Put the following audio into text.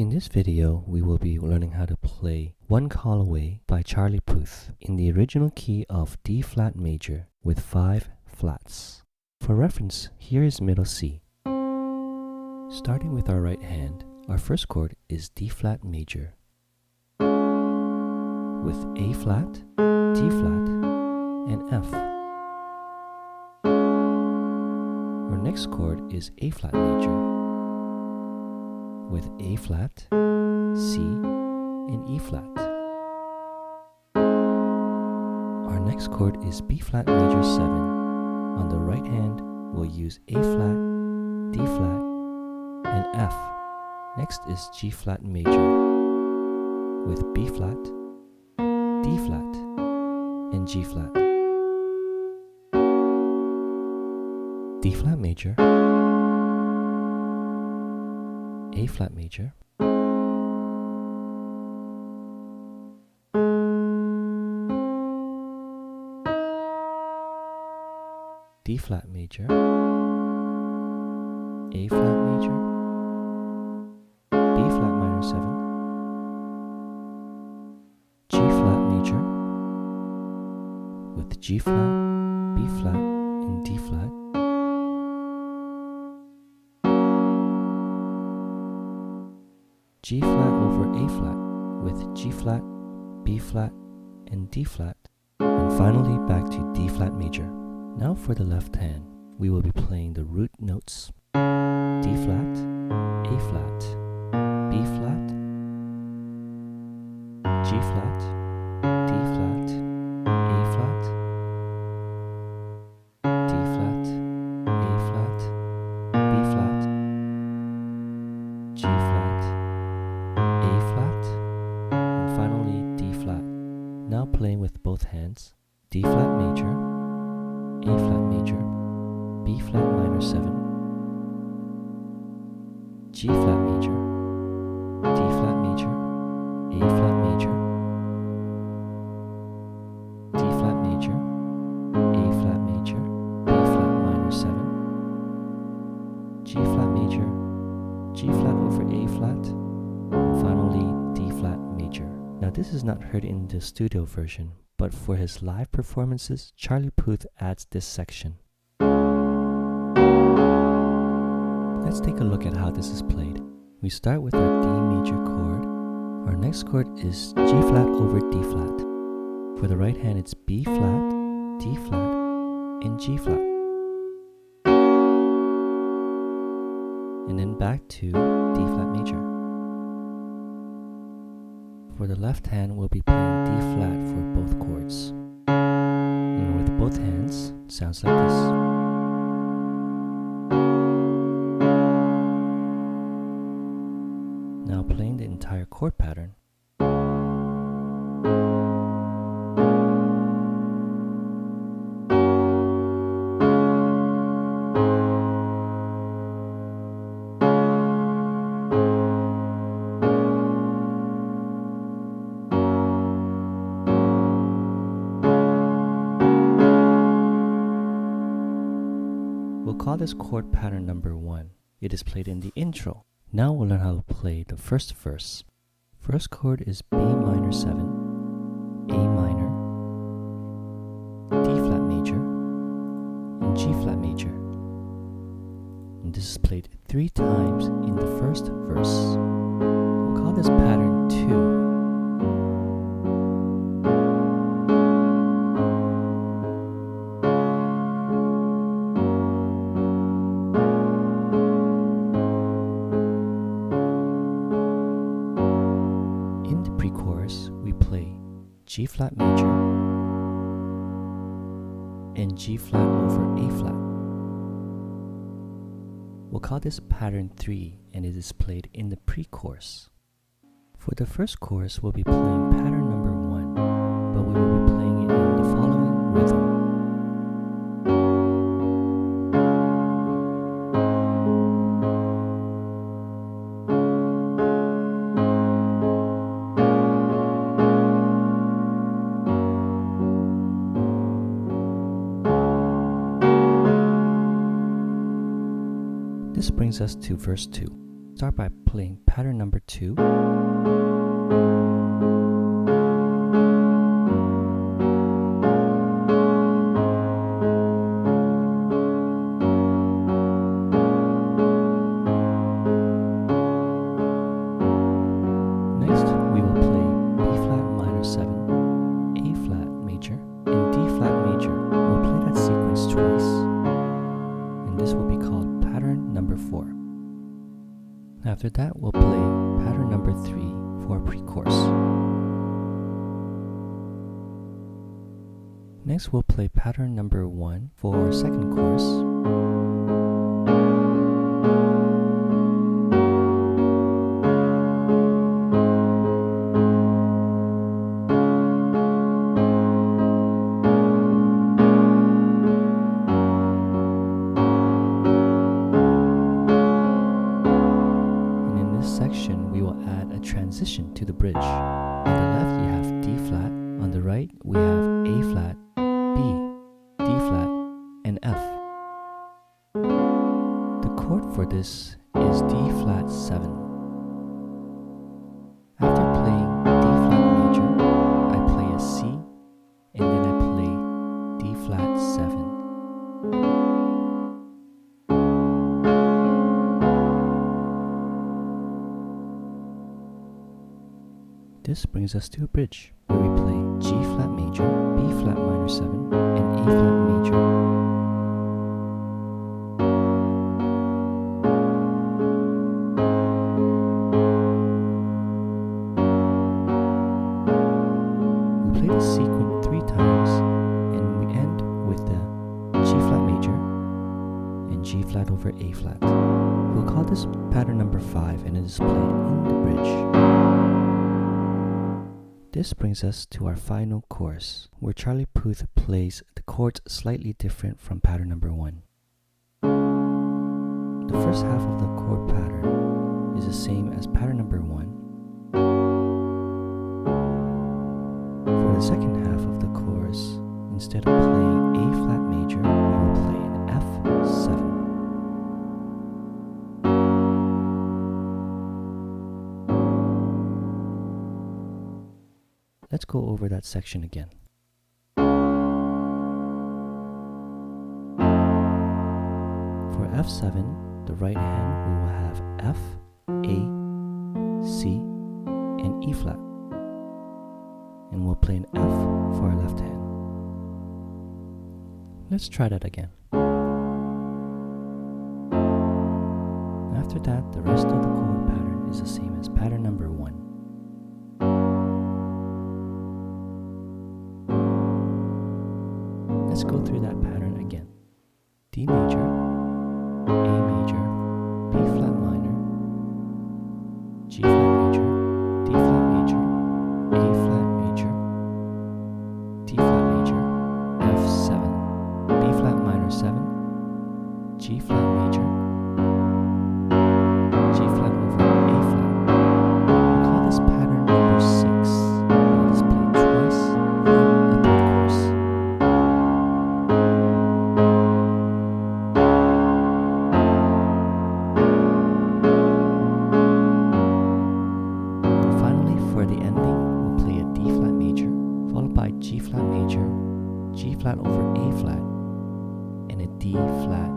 In this video, we will be learning how to play One Call Away by Charlie Puth in the original key of D flat major with 5 flats. For reference, here is middle C. Starting with our right hand, our first chord is D flat major with A flat, D flat, and F. Our next chord is A flat major with A flat, C, and E flat. Our next chord is B flat major 7. On the right hand, we'll use A flat, D flat, and F. Next is G flat major with B flat, D flat, and G flat. D flat major, A flat major, D flat major, A flat major, B flat minor 7, G flat major with G flat, B flat, and D flat, G flat over A flat with G flat, B flat, and D flat, and finally back to D flat major. Now for the left hand, we will be playing the root notes D flat, A flat, B flat, G flat, D flat, A flat, D flat, A flat, B flat, G flat, A flat, and finally D flat. Now playing with both hands, D flat major, A flat major, B flat minor 7, G flat major, D flat major, A flat major, D flat major, A flat major, B flat minor 7, G flat major, G flat over A flat, and finally D flat major. Now this is not heard in the studio version, but for his live performances, Charlie Puth adds this section. Let's take a look at how this is played. We start with our D major chord. Our next chord is G flat over D flat. For the right hand, it's B flat, D flat, and G flat. And then back to D flat major. For the left hand, we'll be playing D flat for both chords. And with both hands, it sounds like this. Now playing the entire chord pattern. We'll call this chord pattern number 1. It is played in the intro. Now we'll learn how to play the first verse. First chord is B minor 7, A minor, D flat major, and G flat major. And this is played 3 times in the first verse. We'll call this pattern 2. We play G flat major and G flat over A flat. We'll call this pattern 3, and it is played in the pre-chorus. For the first chorus, we'll be playing pattern number 1, but we will be playing it in the following rhythm. This brings us to verse 2. start by playing pattern number 2. Next, we will play B flat minor 7, A flat major, and D flat major. We'll play that sequence twice, and this will be called pattern number 4. After that, we'll play pattern number 3 for pre-chorus. Next, we'll play pattern number 1 for second chorus. We will add a transition to the bridge. On the left you have D flat, on the right we have A flat, B, D flat, and F. The chord for this is D flat 7. After playing D flat major, I play a C, and then I play D flat 7. This brings us to a bridge, where we play G flat major, B flat minor 7, and A flat major. We play the sequence 3 times, and we end with the G flat major and G flat over A flat. We'll call this pattern number 5, and it is played in the bridge. This brings us to our final chorus, where Charlie Puth plays the chords slightly different from pattern number 1. The first half of the chord pattern is the same as pattern number 1. For the second half of the chorus, instead of playing A flat major, we will play an F7. Let's go over that section again. For F7, the right hand, we will have F, A, C, and E flat. And we'll play an F for our left hand. Let's try that again. After that, the rest of the chord pattern is the same as pattern number 1. Let's go through that pattern again. D major, A major, B flat minor, G flat major, D flat major, A flat major, D flat major, F7, B flat minor 7, G flat major, G flat over A flat. We call this pattern number 6, and it is played twice for the third chorus. For the ending, we'll play a D flat major, followed by G flat major, G flat over A flat, and a D flat